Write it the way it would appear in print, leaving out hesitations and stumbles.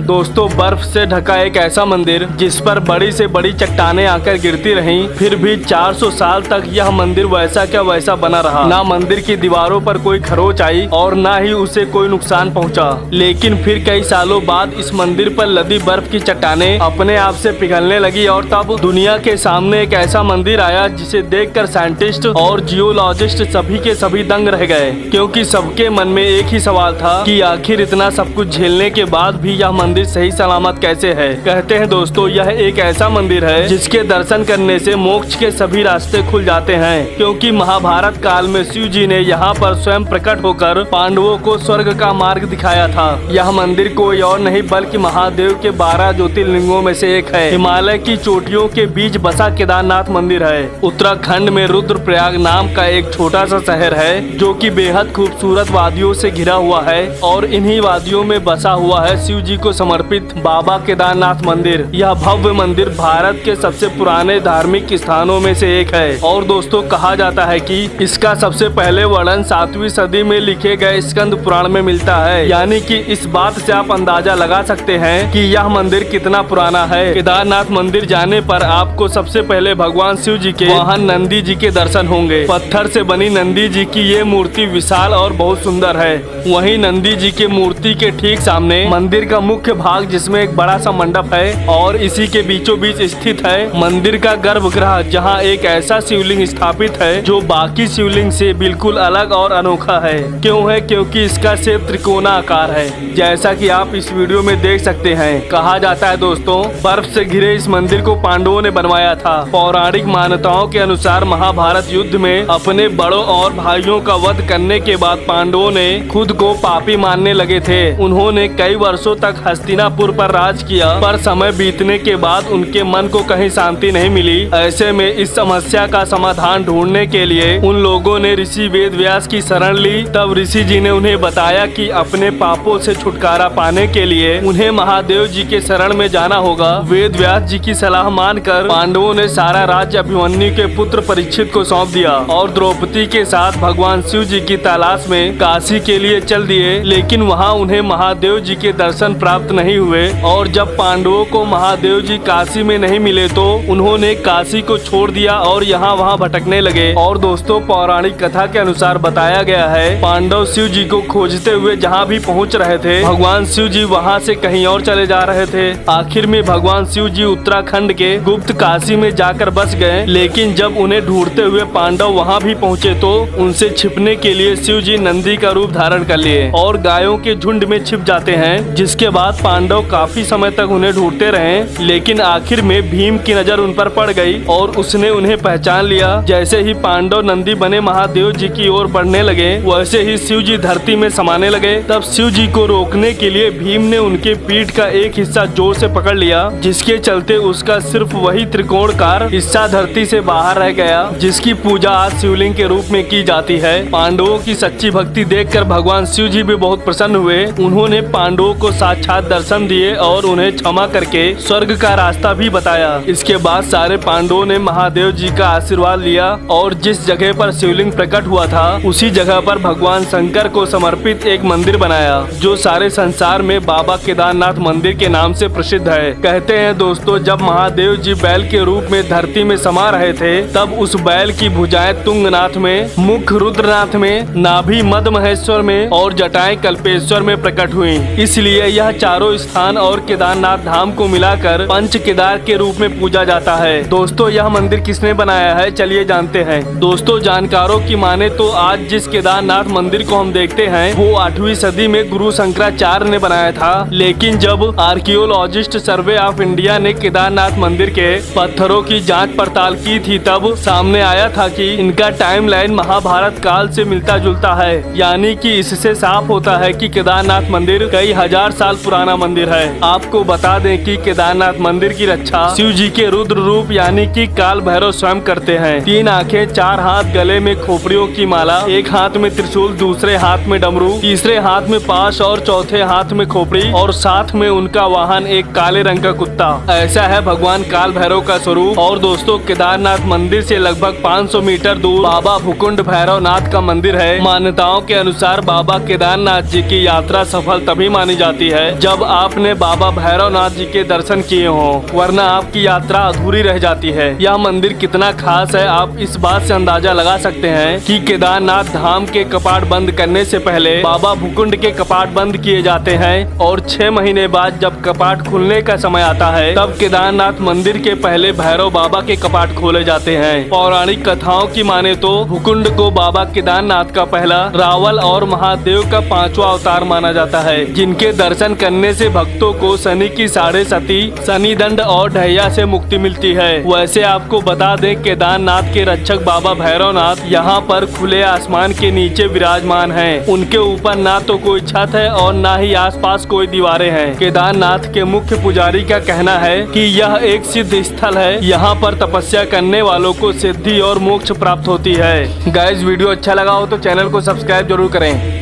दोस्तों बर्फ से ढका एक ऐसा मंदिर जिस पर बड़ी से बड़ी चट्टानें आकर गिरती रहीं, फिर भी 400 साल तक यह मंदिर वैसा क्या वैसा बना रहा। ना मंदिर की दीवारों पर कोई खरोच आई और ना ही उसे कोई नुकसान पहुंचा। लेकिन फिर कई सालों बाद इस मंदिर पर लदी बर्फ की चट्टानें अपने आप से पिघलने लगी और तब दुनिया के सामने एक ऐसा मंदिर आया जिसे देखकर साइंटिस्ट और जियोलॉजिस्ट सभी के सभी दंग रह गए, क्योंकि सबके मन में एक ही सवाल था कि आखिर इतना सब कुछ झेलने के बाद भी यह मंदिर सही सलामत कैसे है। कहते हैं दोस्तों यह एक ऐसा मंदिर है जिसके दर्शन करने से मोक्ष के सभी रास्ते खुल जाते हैं, क्योंकि महाभारत काल में शिव जी ने यहाँ पर स्वयं प्रकट होकर पांडवों को स्वर्ग का मार्ग दिखाया था। यह मंदिर कोई और नहीं बल्कि महादेव के 12 ज्योतिर्लिंगों में से एक है। हिमालय की चोटियों के बीच बसा केदारनाथ मंदिर है। उत्तराखंड में रुद्रप्रयाग नाम का एक छोटा सा शहर है जो कि बेहद खूबसूरत वादियों से घिरा हुआ है और इन्हीं वादियों में बसा हुआ है शिव जी को समर्पित बाबा केदारनाथ मंदिर। यह भव्य मंदिर भारत के सबसे पुराने धार्मिक स्थानों में से एक है और दोस्तों कहा जाता है कि इसका सबसे पहले वर्णन 7वीं सदी में लिखे गए स्कंद पुराण में मिलता है। यानी कि इस बात से आप अंदाजा लगा सकते हैं कि यह मंदिर कितना पुराना है। केदारनाथ मंदिर जाने पर आपको सबसे पहले भगवान शिव जी के वाहन नंदी जी के दर्शन होंगे। पत्थर से बनी नंदी जी की ये मूर्ति विशाल और बहुत सुंदर है। वहीं नंदी जी के मूर्ति के ठीक सामने मंदिर का मुख्य भाग जिसमें एक बड़ा सा मंडप है और इसी के बीचों बीच स्थित है मंदिर का गर्भगृह, जहां एक ऐसा शिवलिंग स्थापित है जो बाकी शिवलिंग से बिल्कुल अलग और अनोखा है। क्यों है? क्योंकि इसका शेप त्रिकोणा आकार है, जैसा कि आप इस वीडियो में देख सकते हैं। कहा जाता है दोस्तों बर्फ से घिरे इस मंदिर को पांडवों ने बनवाया था। पौराणिक मान्यताओं के अनुसार महाभारत युद्ध में अपने बड़ों और भाइयों का वध करने के बाद पांडवों ने खुद को पापी मानने लगे थे। उन्होंने कई वर्षों तक हस्तिनापुर पर राज किया, पर समय बीतने के बाद उनके मन को कहीं शांति नहीं मिली। ऐसे में इस समस्या का समाधान ढूंढने के लिए उन लोगों ने ऋषि वेद व्यास की शरण ली। तब ऋषि जी ने उन्हें बताया कि अपने पापों से छुटकारा पाने के लिए उन्हें महादेव जी के शरण में जाना होगा। वेद व्यास जी की सलाह मानकर पांडवों ने सारा राज्य अभिमन्यु के पुत्र परीक्षित को सौंप दिया और द्रौपदी के साथ भगवान शिव जी की तलाश में काशी के लिए चल दिए। लेकिन वहाँ उन्हें महादेव जी के दर्शन प्राप्त नहीं हुए और जब पांडवों को महादेव जी काशी में नहीं मिले तो उन्होंने काशी को छोड़ दिया और यहाँ वहाँ भटकने लगे। और दोस्तों पौराणिक कथा के अनुसार बताया गया है पांडव शिव जी को खोजते हुए जहाँ भी पहुँच रहे थे, भगवान शिव जी वहाँ से कहीं और चले जा रहे थे। आखिर में भगवान शिव जी उत्तराखंड के गुप्त काशी में जाकर बस गए। लेकिन जब उन्हें ढूंढते हुए पांडव वहाँ भी पहुँचे तो उनसे छिपने के लिए शिव जी नंदी का रूप धारण कर लिए और गायों के झुंड में छिप जाते हैं। जिसके बाद पांडव काफी समय तक उन्हें ढूंढते रहे, लेकिन आखिर में भीम की नजर उन पर पड़ गई और उसने उन्हें पहचान लिया। जैसे ही पांडव नंदी बने महादेव जी की ओर बढ़ने लगे, वैसे ही शिव जी धरती में समाने लगे। तब शिव जी को रोकने के लिए भीम ने उनके पीठ का एक हिस्सा जोर से पकड़ लिया, जिसके चलते उसका सिर्फ वही त्रिकोणकार हिस्सा धरती से बाहर रह गया, जिसकी पूजा आज शिवलिंग के रूप में की जाती है। पांडवों की सच्ची भक्ति देखकर भगवान शिव जी भी बहुत प्रसन्न हुए। उन्होंने पांडवों को साक्षात दर्शन दिए और उन्हें क्षमा करके स्वर्ग का रास्ता भी बताया। इसके बाद सारे पांडवों ने महादेव जी का आशीर्वाद लिया और जिस जगह पर शिवलिंग प्रकट हुआ था उसी जगह पर भगवान शंकर को समर्पित एक मंदिर बनाया, जो सारे संसार में बाबा केदारनाथ मंदिर के नाम से प्रसिद्ध है। कहते हैं दोस्तों जब महादेव जी बैल के रूप में धरती में समा रहे थे, तब उस बैल की भुजाएं तुंगनाथ में, मुख रुद्रनाथ में, नाभि मद महेश्वर में और जटाएं कल्पेश्वर में प्रकट हुई। इसलिए यह चारों स्थान और केदारनाथ धाम को मिलाकर पंच केदार के रूप में पूजा जाता है। दोस्तों यह मंदिर किसने बनाया है, चलिए जानते हैं। दोस्तों जानकारों की माने तो आज जिस केदारनाथ मंदिर को हम देखते हैं वो 8वीं सदी में गुरु शंकराचार्य ने बनाया था। लेकिन जब आर्कियोलॉजिस्ट सर्वे ऑफ इंडिया ने केदारनाथ मंदिर के पत्थरों की जांच पड़ताल की थी, तब सामने आया था कि इनका टाइमलाइन महाभारत काल से मिलता जुलता है। यानी कि इससे साफ होता है कि केदारनाथ मंदिर कई हजार साल पुराना मंदिर है। आपको बता दें कि केदारनाथ मंदिर की रक्षा शिव जी के रुद्र रूप यानी कि काल भैरव स्वयं करते हैं। 3 आंखें, 4 हाथ, गले में खोपड़ियों की माला, एक हाथ में त्रिशूल, दूसरे हाथ में डमरू, तीसरे हाथ में पाश और चौथे हाथ में खोपड़ी और साथ में उनका वाहन एक काले रंग का कुत्ता। ऐसा है भगवान काल भैरव का स्वरूप। और दोस्तों केदारनाथ मंदिर से लगभग 500 मीटर दूर बाबा भूकुंड भैरव नाथ का मंदिर है। मान्यताओं के अनुसार बाबा केदारनाथ जी की यात्रा सफल तभी मानी जाती है जब जब आपने बाबा भैरवनाथ जी के दर्शन किए हों, वरना आपकी यात्रा अधूरी रह जाती है। यह मंदिर कितना खास है आप इस बात से अंदाजा लगा सकते हैं कि केदारनाथ धाम के कपाट बंद करने से पहले बाबा भूकुंड के कपाट बंद किए जाते हैं और 6 महीने बाद जब कपाट खुलने का समय आता है तब केदारनाथ मंदिर के पहले भैरव बाबा के कपाट खोले जाते हैं। पौराणिक कथाओं की माने तो भूकुंड को बाबा केदारनाथ का पहला, रावल और महादेव का 5वां अवतार माना जाता है, जिनके दर्शन करने से भक्तों को शनि की 7.5 शनि दंड और ढैया से मुक्ति मिलती है। वैसे आपको बता दें केदारनाथ के रक्षक बाबा भैरवनाथ यहाँ पर खुले आसमान के नीचे विराजमान हैं। उनके ऊपर ना तो कोई छत है और ना ही आसपास कोई दीवारें हैं। केदारनाथ के मुख्य पुजारी का कहना है कि यह एक सिद्ध स्थल है, यहाँ पर तपस्या करने वालों को सिद्धि और मोक्ष प्राप्त होती है। गाइस वीडियो अच्छा लगा हो तो चैनल को सब्सक्राइब जरूर करें।